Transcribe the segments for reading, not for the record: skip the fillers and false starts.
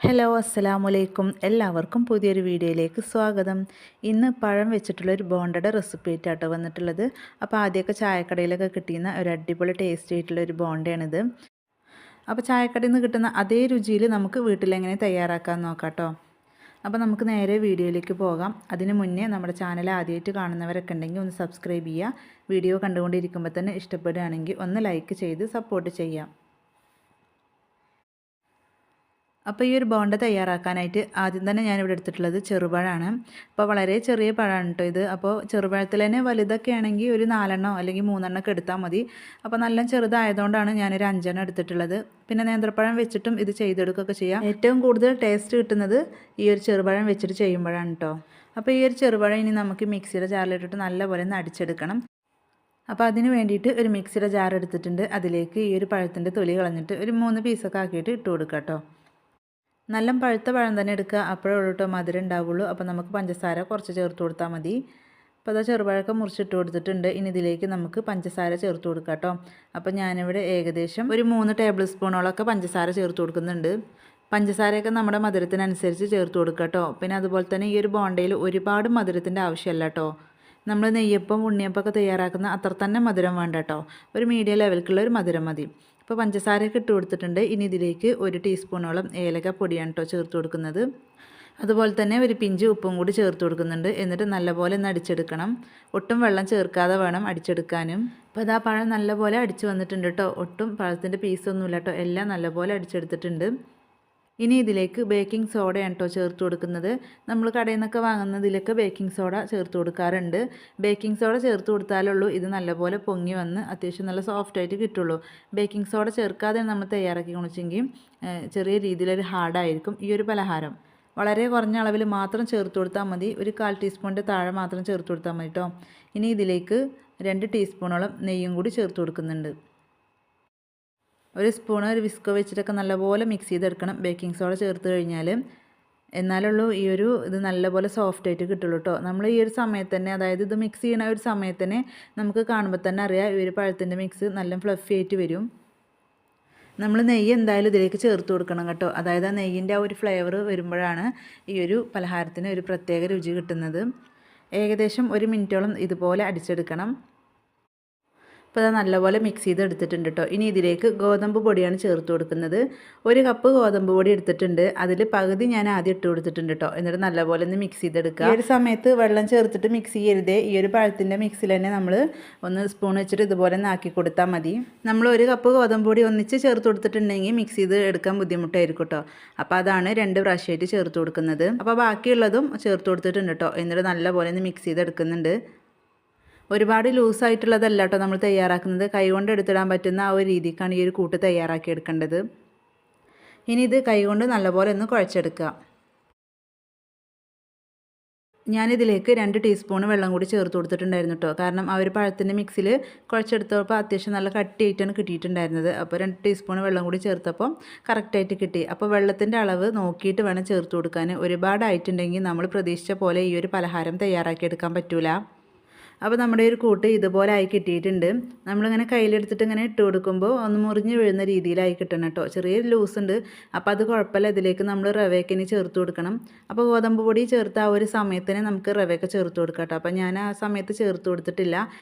Hello അസ്സലാമലൈക്കും എല്ലാവർക്കും പുതിയൊരു വീഡിയോയിലേക്ക് സ്വാഗതം. ഇന്ന് പഴം വെച്ചിട്ടുള്ളൊരു ബോണ്ടയുടെ റെസിപ്പി ആയിട്ടാണ് വന്നിട്ടുള്ളത്. അപ്പോൾ ആദ്യമൊക്കെ ചായക്കടയിലൊക്കെ കിട്ടുന്ന ഒരു അടിപൊളി ടേസ്റ്റ് ആയിട്ടുള്ളൊരു ബോണ്ടയാണിത്. അപ്പോൾ ചായക്കടയിൽ നിന്ന് കിട്ടുന്ന അതേ രുചിയിൽ നമുക്ക് വീട്ടിലെങ്ങനെ തയ്യാറാക്കാൻ നോക്കാം കേട്ടോ. അപ്പോൾ നമുക്ക് നേരെ വീഡിയോയിലേക്ക് പോകാം. അതിന് മുന്നേ നമ്മുടെ ചാനൽ ആദ്യമായിട്ട് കാണുന്നവരൊക്കെ ഉണ്ടെങ്കിൽ ഒന്ന് സബ്സ്ക്രൈബ് ചെയ്യുക. വീഡിയോ കണ്ടുകൊണ്ടിരിക്കുമ്പോൾ തന്നെ ഇഷ്ടപ്പെടുകയാണെങ്കിൽ ഒന്ന് ലൈക്ക് ചെയ്ത് സപ്പോർട്ട് ചെയ്യാം. അപ്പോൾ ഈ ഒരു ബോണ്ട തയ്യാറാക്കാനായിട്ട് ആദ്യം തന്നെ ഞാനിവിടെ എടുത്തിട്ടുള്ളത് ചെറുപഴമാണ്. അപ്പോൾ വളരെ ചെറിയ പഴമാണ് കേട്ടോ ഇത്. അപ്പോൾ ചെറുപഴത്തിൽ തന്നെ വലുതൊക്കെ ആണെങ്കിൽ ഒരു 4 അല്ലെങ്കിൽ 3 ഒക്കെ എടുത്താൽ മതി. അപ്പോൾ നല്ല ചെറുതായതുകൊണ്ടാണ് ഞാനൊരു 5 എടുത്തിട്ടുള്ളത്. പിന്നെ നേന്ത്രപ്പഴം വെച്ചിട്ടും ഇത് ചെയ്തെടുക്കുകയൊക്കെ ചെയ്യാം. ഏറ്റവും കൂടുതൽ ടേസ്റ്റ് കിട്ടുന്നത് ഈ ഒരു ചെറുപഴം വെച്ചിട്ട് ചെയ്യുമ്പോഴാണ് കേട്ടോ. അപ്പോൾ ഈ ഒരു ചെറുപഴം ഇനി നമുക്ക് മിക്സിയുടെ ജാറിലിട്ടിട്ട് നല്ലപോലെ ഒന്ന് അടിച്ചെടുക്കണം. അപ്പോൾ അതിന് വേണ്ടിയിട്ട് ഒരു മിക്സിയുടെ ജാർ എടുത്തിട്ടുണ്ട്. അതിലേക്ക് ഈ ഒരു പഴത്തിൻ്റെ തൊലി കളഞ്ഞിട്ട് ഒരു 3 പീസൊക്കെ ആക്കിയിട്ട് ഇട്ട് കൊടുക്കാം കേട്ടോ. നല്ല പഴുത്ത പഴം തന്നെ എടുക്കുക, അപ്പോഴേ ഉള്ളൂ കേട്ടോ മധുരം ഉണ്ടാവുള്ളൂ. അപ്പോൾ നമുക്ക് പഞ്ചസാര കുറച്ച് ചേർത്ത് കൊടുത്താൽ മതി. അപ്പോൾ അത് ചെറുപഴമൊക്കെ മുറിച്ചിട്ട് കൊടുത്തിട്ടുണ്ട്. ഇനി ഇതിലേക്ക് നമുക്ക് പഞ്ചസാര ചേർത്ത് കൊടുക്കാം കേട്ടോ. അപ്പോൾ ഞാനിവിടെ ഏകദേശം ഒരു 3 ടേബിൾ സ്പൂണോളൊക്കെ പഞ്ചസാര ചേർത്ത് കൊടുക്കുന്നുണ്ട്. പഞ്ചസാരയൊക്കെ നമ്മുടെ മധുരത്തിനനുസരിച്ച് ചേർത്ത് കൊടുക്കുക കേട്ടോ. പിന്നെ അതുപോലെ തന്നെ ഈ ഒരു ബോണ്ടയിൽ ഒരുപാട് മധുരത്തിൻ്റെ ആവശ്യമല്ല കേട്ടോ. നമ്മൾ നെയ്യപ്പം ഉണ്ണിയപ്പമൊക്കെ തയ്യാറാക്കുന്ന അത്ര തന്നെ മധുരം വേണ്ട കേട്ടോ. ഒരു മീഡിയം ലെവൽക്കുള്ള ഒരു മധുരം മതി. ഇപ്പോൾ പഞ്ചസാരയൊക്കെ ഇട്ട് കൊടുത്തിട്ടുണ്ട്. ഇനി ഇതിലേക്ക് 1 ടീസ്പൂണോളം ഏലക്ക പൊടിയാണ് കേട്ടോ ചേർത്ത് കൊടുക്കുന്നത്. അതുപോലെ തന്നെ ഒരു പിഞ്ച് ഉപ്പും കൂടി ചേർത്ത് കൊടുക്കുന്നുണ്ട്. എന്നിട്ട് നല്ലപോലെ ഒന്ന് അടിച്ചെടുക്കണം. ഒട്ടും വെള്ളം ചേർക്കാതെ വേണം അടിച്ചെടുക്കാനും. അപ്പോൾ അതാ പഴം നല്ലപോലെ അടിച്ച് വന്നിട്ടുണ്ട് കേട്ടോ. ഒട്ടും പഴത്തിൻ്റെ പീസൊന്നുമില്ല കേട്ടോ, എല്ലാം നല്ലപോലെ അടിച്ചെടുത്തിട്ടുണ്ട്. ഇനി ഇതിലേക്ക് ബേക്കിംഗ് സോഡയാണ് കേട്ടോ ചേർത്ത് കൊടുക്കുന്നത്. നമ്മൾ കടയിൽ നിന്നൊക്കെ വാങ്ങുന്നതിലൊക്കെ ബേക്കിംഗ് സോഡ ചേർത്ത് കൊടുക്കാറുണ്ട്. ബേക്കിംഗ് സോഡ ചേർത്ത് കൊടുത്താലുള്ളൂ ഇത് നല്ലപോലെ പൊങ്ങി വന്ന് അത്യാവശ്യം നല്ല സോഫ്റ്റായിട്ട് കിട്ടുള്ളൂ. ബേക്കിംഗ് സോഡ ചേർക്കാതെ നമ്മൾ തയ്യാറാക്കി കുണിച്ചെങ്കിൽ ചെറിയ രീതിയിലൊരു ഹാർഡായിരിക്കും ഈ ഒരു പലഹാരം. വളരെ കുറഞ്ഞ അളവിൽ മാത്രം ചേർത്ത് കൊടുത്താൽ മതി. ഒരു 1/4 ടീസ്പൂണിൻ്റെ താഴെ മാത്രം ചേർത്ത് കൊടുത്താൽ മതി കേട്ടോ. ഇനി ഇതിലേക്ക് 2 ടീസ്പൂണോളം നെയ്യും കൂടി ചേർത്ത് കൊടുക്കുന്നുണ്ട്. ഒരു സ്പൂണ് ഒരു വിസ്കോ വെച്ചിട്ടൊക്കെ നല്ലപോലെ മിക്സ് ചെയ്തെടുക്കണം ബേക്കിംഗ് സോഡ ചേർത്ത് കഴിഞ്ഞാൽ. എന്നാലുള്ളൂ ഈ ഒരു ഇത് നല്ലപോലെ സോഫ്റ്റായിട്ട് കിട്ടുള്ളൂ കേട്ടോ. നമ്മൾ ഈ ഒരു സമയത്ത് തന്നെ, അതായത് ഇത് മിക്സ് ചെയ്യണ ഒരു സമയത്ത് തന്നെ നമുക്ക് കാണുമ്പോൾ തന്നെ അറിയാം ഈ ഒരു പഴത്തിൻ്റെ മിക്സ് നല്ല ഫ്ലഫി ആയിട്ട് വരും. നമ്മൾ നെയ്യ് എന്തായാലും ഇതിലേക്ക് ചേർത്ത് കൊടുക്കണം കേട്ടോ. അതായത് ആ നെയ്യിൻ്റെ ആ ഒരു ഫ്ലേവർ വരുമ്പോഴാണ് ഈ ഒരു പലഹാരത്തിന് ഒരു പ്രത്യേക രുചി കിട്ടുന്നത്. ഏകദേശം 1 മിനിറ്റോളം ഇതുപോലെ അടിച്ചെടുക്കണം. അപ്പോൾ അത് നല്ലപോലെ മിക്സ് ചെയ്ത് എടുത്തിട്ടുണ്ട് കേട്ടോ. ഇനി ഇതിലേക്ക് ഗോതമ്പ് പൊടിയാണ് ചേർത്ത് കൊടുക്കുന്നത്. 1 കപ്പ് ഗോതമ്പ് പൊടി എടുത്തിട്ടുണ്ട്. അതിൽ പകുതി ഞാൻ ആദ്യം ഇട്ട് കൊടുത്തിട്ടുണ്ട് കേട്ടോ. എന്നിട്ട് നല്ലപോലെ ഒന്ന് മിക്സ് ചെയ്തെടുക്കുക. ഈ ഒരു സമയത്ത് വെള്ളം ചേർത്തിട്ട് മിക്സ് ചെയ്യരുതേ. ഈ ഒരു പഴത്തിൻ്റെ മിക്സിൽ തന്നെ നമ്മൾ ഒന്ന് സ്പൂൺ വെച്ചിട്ട് ഇതുപോലെ ഒന്ന് ആക്കി കൊടുത്താൽ മതി. നമ്മൾ 1 കപ്പ് ഗോതമ്പ് പൊടി ഒന്നിച്ച് ചേർത്ത് കൊടുത്തിട്ടുണ്ടെങ്കിൽ മിക്സ് ചെയ്ത് എടുക്കാൻ ബുദ്ധിമുട്ടായിരിക്കും കേട്ടോ. അപ്പോൾ അതാണ് 2 പ്രാവശ്യമായിട്ട് ചേർത്ത് കൊടുക്കുന്നത്. അപ്പോൾ ബാക്കിയുള്ളതും ചേർത്ത് കൊടുത്തിട്ടുണ്ട് കേട്ടോ. എന്നിട്ട് നല്ലപോലെ ഒന്ന് മിക്സ് ചെയ്തെടുക്കുന്നുണ്ട്. ഒരുപാട് ലൂസായിട്ടുള്ളതല്ല കേട്ടോ നമ്മൾ തയ്യാറാക്കുന്നത്. കൈകൊണ്ട് എടുത്തിടാൻ പറ്റുന്ന ആ ഒരു രീതിക്കാണ് ഈ ഒരു കൂട്ട് തയ്യാറാക്കി എടുക്കേണ്ടത്. ഇനി ഇത് കൈകൊണ്ട് നല്ലപോലെ ഒന്ന് കുഴച്ചെടുക്കുക. ഞാനിതിലേക്ക് 2 ടീസ്പൂൺ വെള്ളം കൂടി ചേർത്ത് കൊടുത്തിട്ടുണ്ടായിരുന്നു കേട്ടോ. കാരണം ആ ഒരു പഴത്തിൻ്റെ മിക്സിൽ കുഴച്ചെടുത്തപ്പോൾ അത്യാവശ്യം നല്ല കട്ടിയായിട്ടാണ് കിട്ടിയിട്ടുണ്ടായിരുന്നത്. അപ്പോൾ 2 ടീസ്പൂൺ വെള്ളം കൂടി ചേർത്തപ്പോൾ കറക്റ്റായിട്ട് കിട്ടി. അപ്പോൾ വെള്ളത്തിൻ്റെ അളവ് നോക്കിയിട്ട് വേണം ചേർത്ത് കൊടുക്കാൻ. ഒരുപാടായിട്ടുണ്ടെങ്കിൽ നമ്മൾ പ്രതീക്ഷിച്ച പോലെ ഈ ഒരു പലഹാരം തയ്യാറാക്കിയെടുക്കാൻ പറ്റില്ല. അപ്പോൾ നമ്മുടെ ഒരു കൂട്ട് ഇതുപോലെ ആയി കിട്ടിയിട്ടുണ്ട്. നമ്മളിങ്ങനെ കയ്യിലെടുത്തിട്ട് ഇങ്ങനെ ഇട്ട് കൊടുക്കുമ്പോൾ ഒന്ന് മുറിഞ്ഞ് വീഴുന്ന രീതിയിലായി കിട്ടണം കേട്ടോ. ചെറിയൊരു ലൂസ് ഉണ്ട്. അപ്പോൾ അത് കുഴപ്പമില്ല. ഇതിലേക്ക് നമ്മൾ റവയൊക്കെ ഇനി ചേർത്ത് കൊടുക്കണം. അപ്പോൾ ഗോതമ്പ് പൊടി ചേർത്ത് ആ ഒരു സമയത്തിന് നമുക്ക് റവയൊക്കെ ചേർത്ത് കൊടുക്കാം കേട്ടോ. അപ്പോൾ ഞാൻ ആ സമയത്ത് ചേർത്ത് കൊടുത്തിട്ടില്ല.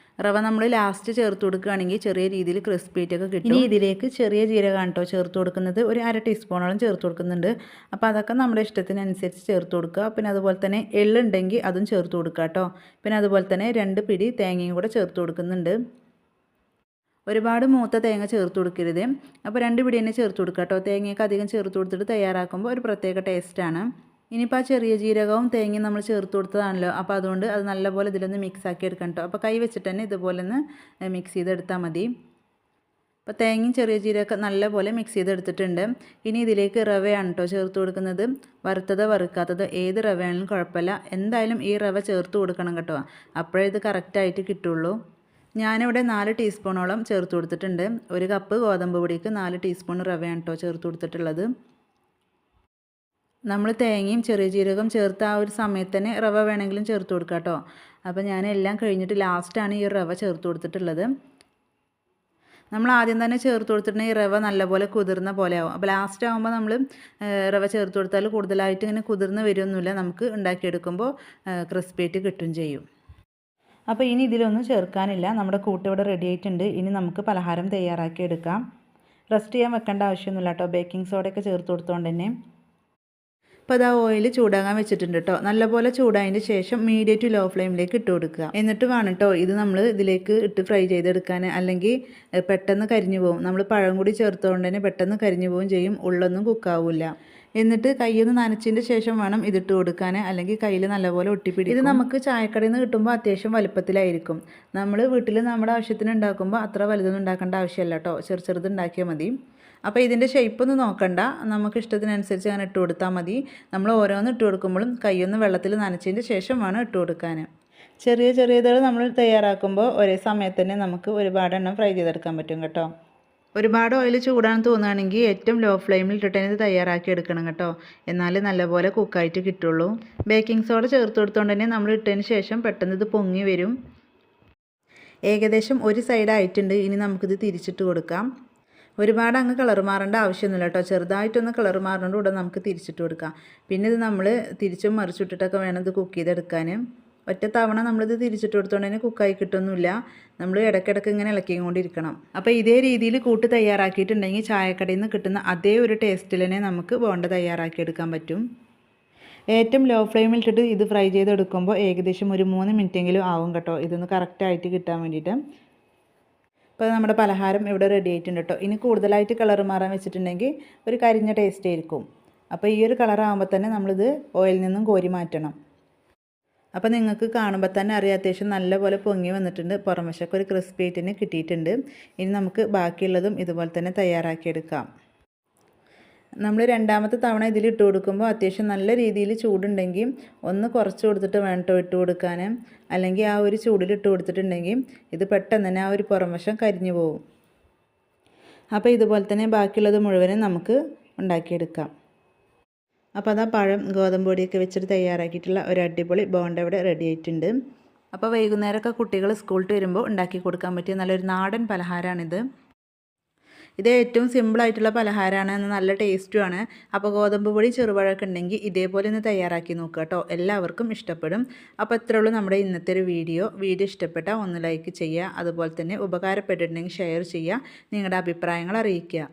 റവ നമ്മൾ ലാസ്റ്റ് ചേർത്ത് കൊടുക്കുകയാണെങ്കിൽ ചെറിയ രീതിയിൽ ക്രിസ്പിയായിട്ടൊക്കെ കിട്ടും. ഇനി ഇതിലേക്ക് ചെറിയ ജീരകമാണ് കേട്ടോ ചേർത്ത് കൊടുക്കുന്നത്. ഒരു 1/2 ടീസ്പൂണോളം ചേർത്ത് കൊടുക്കുന്നുണ്ട്. അപ്പോൾ അതൊക്കെ നമ്മുടെ ഇഷ്ടത്തിനനുസരിച്ച് ചേർത്ത് കൊടുക്കുക. പിന്നെ അതുപോലെ തന്നെ എള്ളുണ്ടെങ്കിൽ അതും ചേർത്ത് കൊടുക്കുക കേട്ടോ. പിന്നെ അതുപോലെ തന്നെ 2 പിടി തേങ്ങയും കൂടെ ചേർത്ത് കൊടുക്കുന്നുണ്ട്. ഒരുപാട് മൂത്ത തേങ്ങ ചേർത്ത് കൊടുക്കരുത്. അപ്പോൾ 2 പിടി തന്നെ ചേർത്ത് കൊടുക്കുക കേട്ടോ. തേങ്ങയൊക്കെ അധികം ചേർത്ത് കൊടുത്തിട്ട് തയ്യാറാക്കുമ്പോൾ ഒരു പ്രത്യേക ടേസ്റ്റാണ്. ഇനിയിപ്പോൾ ആ ചെറിയ ജീരകവും തേങ്ങയും നമ്മൾ ചേർത്ത് കൊടുത്തതാണല്ലോ. അപ്പോൾ അതുകൊണ്ട് അത് നല്ലപോലെ ഇതിലൊന്ന് മിക്സ് ആക്കി എടുക്കണം കേട്ടോ. അപ്പോൾ കൈ വെച്ചിട്ട് തന്നെ ഇതുപോലെ ഒന്ന് മിക്സ് ചെയ്തെടുത്താൽ മതി. അപ്പോൾ തേങ്ങയും ചെറിയ ജീരകമൊക്കെ നല്ലപോലെ മിക്സ് ചെയ്തെടുത്തിട്ടുണ്ട്. ഇനി ഇതിലേക്ക് റവയാണ് കേട്ടോ ചേർത്ത് കൊടുക്കുന്നത്. വറുത്തതോ വറുക്കാത്തതോ ഏത് റവയാണെങ്കിലും കുഴപ്പമില്ല. എന്തായാലും ഈ റവ ചേർത്ത് കൊടുക്കണം കേട്ടോ. അപ്പോഴേ ഇത് കറക്റ്റായിട്ട് കിട്ടുള്ളൂ. ഞാനിവിടെ 4 ടീസ്പൂണോളം ചേർത്ത് കൊടുത്തിട്ടുണ്ട്. 1 കപ്പ് ഗോതമ്പ് പൊടിക്ക് 4 ടീസ്പൂൺ റവയാണ് കേട്ടോ ചേർത്ത് കൊടുത്തിട്ടുള്ളത്. നമ്മൾ തേങ്ങയും ചെറിയ ജീരകം ചേർത്ത് ആ ഒരു സമയത്ത് തന്നെ റവ വേണമെങ്കിലും ചേർത്ത് കൊടുക്കാം കേട്ടോ. അപ്പോൾ ഞാൻ എല്ലാം കഴിഞ്ഞിട്ട് ലാസ്റ്റാണ് ഈ റവ ചേർത്ത് കൊടുത്തിട്ടുള്ളത്. നമ്മൾ ആദ്യം തന്നെ ചേർത്ത് കൊടുത്തിട്ടുണ്ടെങ്കിൽ റവ നല്ലപോലെ കുതിർന്ന പോലെ ആവും. അപ്പോൾ ലാസ്റ്റ് ആകുമ്പോൾ നമ്മൾ റവ ചേർത്ത് കൊടുത്താൽ കൂടുതലായിട്ട് ഇങ്ങനെ കുതിർന്ന് വരുമൊന്നുമില്ല. നമുക്ക് ഉണ്ടാക്കിയെടുക്കുമ്പോൾ ക്രിസ്പിയായിട്ട് കിട്ടും ചെയ്യും. അപ്പോൾ ഇനി ഇതിലൊന്നും ചേർക്കാനില്ല. നമ്മുടെ കൂട്ട് ഇവിടെ റെഡി ആയിട്ടുണ്ട്. ഇനി നമുക്ക് പലഹാരം തയ്യാറാക്കി എടുക്കാം. റെസ്റ്റ് ചെയ്യാൻ വെക്കേണ്ട ആവശ്യമൊന്നുമില്ല കേട്ടോ. ബേക്കിംഗ് സോഡയൊക്കെ ചേർത്ത് കൊടുത്തുകൊണ്ട് തന്നെ. അപ്പോൾ അതാ ഓയിൽ ചൂടാകാൻ വെച്ചിട്ടുണ്ട് കേട്ടോ. നല്ലപോലെ ചൂടായതിന് ശേഷം മീഡിയം ടു ലോ ഫ്ലെയിമിലേക്ക് ഇട്ട് കൊടുക്കുക. എന്നിട്ട് വേണം കേട്ടോ ഇത് നമ്മൾ ഇതിലേക്ക് ഇട്ട് ഫ്രൈ ചെയ്തെടുക്കാൻ. അല്ലെങ്കിൽ പെട്ടെന്ന് കരിഞ്ഞു പോകും. നമ്മൾ പഴം കൂടി ചേർത്തുകൊണ്ട് തന്നെ പെട്ടെന്ന് കരിഞ്ഞു പോവുകയും ചെയ്യും. ഉള്ളൊന്നും കുക്കാവില്ല. എന്നിട്ട് കൈയൊന്ന് നനച്ചതിൻ്റെ ശേഷം വേണം ഇതിട്ട് കൊടുക്കാൻ. അല്ലെങ്കിൽ കയ്യിൽ നല്ലപോലെ ഒട്ടിപ്പിടിക്കും. ഇത് നമുക്ക് ചായക്കടയിൽ നിന്ന് കിട്ടുമ്പോൾ അത്യാവശ്യം വലുപ്പത്തിലായിരിക്കും. നമ്മൾ വീട്ടിൽ നമ്മുടെ ആവശ്യത്തിന് ഉണ്ടാക്കുമ്പോൾ അത്ര വലുതൊന്നും ഉണ്ടാക്കേണ്ട ആവശ്യമില്ല കേട്ടോ. ചെറുത് ഉണ്ടാക്കിയാൽ മതി. അപ്പോൾ ഇതിൻ്റെ ഷേപ്പൊന്നും നോക്കണ്ട. നമുക്ക് ഇഷ്ടത്തിനനുസരിച്ച് അങ്ങനെ ഇട്ട് കൊടുത്താൽ മതി. നമ്മൾ ഓരോന്ന് ഇട്ട് കൊടുക്കുമ്പോഴും കൈയൊന്ന് വെള്ളത്തിൽ നനച്ചതിൻ്റെ ശേഷം വേണം ഇട്ട് കൊടുക്കാൻ. ചെറിയ ഇതുകൾ നമ്മൾ തയ്യാറാക്കുമ്പോൾ ഒരേ സമയത്ത് തന്നെ നമുക്ക് ഒരുപാട് എണ്ണം ഫ്രൈ ചെയ്തെടുക്കാൻ പറ്റും കേട്ടോ. ഒരുപാട് ഓയിൽ ചൂടാണെന്ന് തോന്നുകയാണെങ്കിൽ ഏറ്റവും ലോ ഫ്ലെയിമിൽ ഇട്ടിട്ട് ഇത് തയ്യാറാക്കി എടുക്കണം കേട്ടോ. എന്നാലേ നല്ലപോലെ കുക്കായിട്ട് കിട്ടുള്ളൂ. ബേക്കിംഗ് സോഡ ചേർത്ത് കൊടുത്തുകൊണ്ട് തന്നെ നമ്മൾ ഇട്ടതിന് ശേഷം പെട്ടെന്ന് ഇത് പൊങ്ങി വരും. ഏകദേശം ഒരു സൈഡ് ആയിട്ടുണ്ട്. ഇനി നമുക്കിത് തിരിച്ചിട്ട് കൊടുക്കാം. ഒരുപാട് അങ്ങ് കളർ മാറേണ്ട ആവശ്യമൊന്നുമില്ല കേട്ടോ. ചെറുതായിട്ടൊന്ന് കളർ മാറുന്നതിൻ്റെ കൂടെ നമുക്ക് തിരിച്ചിട്ട് കൊടുക്കാം. പിന്നെ ഇത് നമ്മൾ തിരിച്ചും മറിച്ചിട്ടിട്ടൊക്കെ വേണം ഇത് കുക്ക് ചെയ്തെടുക്കാൻ. ഒറ്റ തവണ നമ്മളിത് തിരിച്ചിട്ട് കൊടുത്തുകൊണ്ട് തന്നെ കുക്കായി കിട്ടുന്നില്ല. നമ്മൾ ഇടയ്ക്കിടയ്ക്ക് ഇങ്ങനെ ഇളക്കിക്കൊണ്ടിരിക്കണം. അപ്പോൾ ഇതേ രീതിയിൽ കൂട്ട് തയ്യാറാക്കിയിട്ടുണ്ടെങ്കിൽ ചായക്കടയിൽ നിന്ന് കിട്ടുന്ന അതേ ഒരു ടേസ്റ്റിൽ തന്നെ നമുക്ക് ബോണ്ട തയ്യാറാക്കിയെടുക്കാൻ പറ്റും. ഏറ്റവും ലോ ഫ്ലെയിമിൽ ഇട്ടിട്ട് ഇത് ഫ്രൈ ചെയ്തെടുക്കുമ്പോൾ ഏകദേശം ഒരു 3 മിനിറ്റെങ്കിലും ആവും കേട്ടോ. ഇതൊന്ന് കറക്റ്റായിട്ട് കിട്ടാൻ വേണ്ടിയിട്ട്. അപ്പോൾ നമ്മുടെ പലഹാരം ഇവിടെ റെഡി ആയിട്ടുണ്ട് കേട്ടോ. ഇനി കൂടുതലായിട്ട് കളർ മാറാൻ വെച്ചിട്ടുണ്ടെങ്കിൽ ഒരു കരിഞ്ഞ ടേസ്റ്റ് ആയിരിക്കും. അപ്പോൾ ഈ ഒരു കളറാകുമ്പോൾ തന്നെ നമ്മളിത് ഓയിലിൽ നിന്നും കോരി മാറ്റണം. അപ്പോൾ നിങ്ങൾക്ക് കാണുമ്പോൾ തന്നെ അറിയാം അത്യാവശ്യം നല്ലപോലെ പൊങ്ങി വന്നിട്ടുണ്ട്. പുറം വശമൊക്കെ ഒരു ക്രിസ്പി ആയിട്ട് തന്നെ കിട്ടിയിട്ടുണ്ട്. ഇനി നമുക്ക് ബാക്കിയുള്ളതും ഇതുപോലെ തന്നെ തയ്യാറാക്കിയെടുക്കാം. നമ്മൾ രണ്ടാമത്തെ തവണ ഇതിലിട്ട് കൊടുക്കുമ്പോൾ അത്യാവശ്യം നല്ല രീതിയിൽ ചൂടുണ്ടെങ്കിൽ ഒന്ന് കുറച്ച് കൊടുത്തിട്ട് വേണം കേട്ടോ ഇട്ട് കൊടുക്കാൻ. അല്ലെങ്കിൽ ആ ഒരു ചൂടിലിട്ട് കൊടുത്തിട്ടുണ്ടെങ്കിൽ ഇത് പെട്ടെന്ന് തന്നെ ആ ഒരു പുറം വശം കരിഞ്ഞു പോകും. അപ്പോൾ ഇതുപോലെ തന്നെ ബാക്കിയുള്ളത് മുഴുവനും നമുക്ക് ഉണ്ടാക്കിയെടുക്കാം. അപ്പോൾ അതാ പഴം ഗോതമ്പ് പൊടിയൊക്കെ വെച്ചിട്ട് തയ്യാറാക്കിയിട്ടുള്ള ഒരു അടിപൊളി ബോണ്ട ഇവിടെ റെഡി ആയിട്ടുണ്ട്. അപ്പോൾ വൈകുന്നേരമൊക്കെ കുട്ടികൾ സ്കൂളിൽ വരുമ്പോൾ ഉണ്ടാക്കി കൊടുക്കാൻ പറ്റിയ നല്ലൊരു നാടൻ പലഹാരമാണിത്. ഇത് ഏറ്റവും സിമ്പിളായിട്ടുള്ള പലഹാരമാണ്, നല്ല ടേസ്റ്റുമാണ്. അപ്പോൾ ഗോതമ്പ് പൊടി ചെറുപഴമൊക്കെ ഉണ്ടെങ്കിൽ ഇതേപോലെ ഒന്ന് തയ്യാറാക്കി നോക്കുക കേട്ടോ. എല്ലാവർക്കും ഇഷ്ടപ്പെടും. അപ്പോൾ ഇത്രയേ ഉള്ളൂ നമ്മുടെ ഇന്നത്തെ ഒരു വീഡിയോ ഇഷ്ടപ്പെട്ടാൽ ഒന്ന് ലൈക്ക് ചെയ്യുക. അതുപോലെ തന്നെ ഉപകാരപ്പെട്ടിട്ടുണ്ടെങ്കിൽ ഷെയർ ചെയ്യുക. നിങ്ങളുടെ അഭിപ്രായങ്ങൾ അറിയിക്കുക.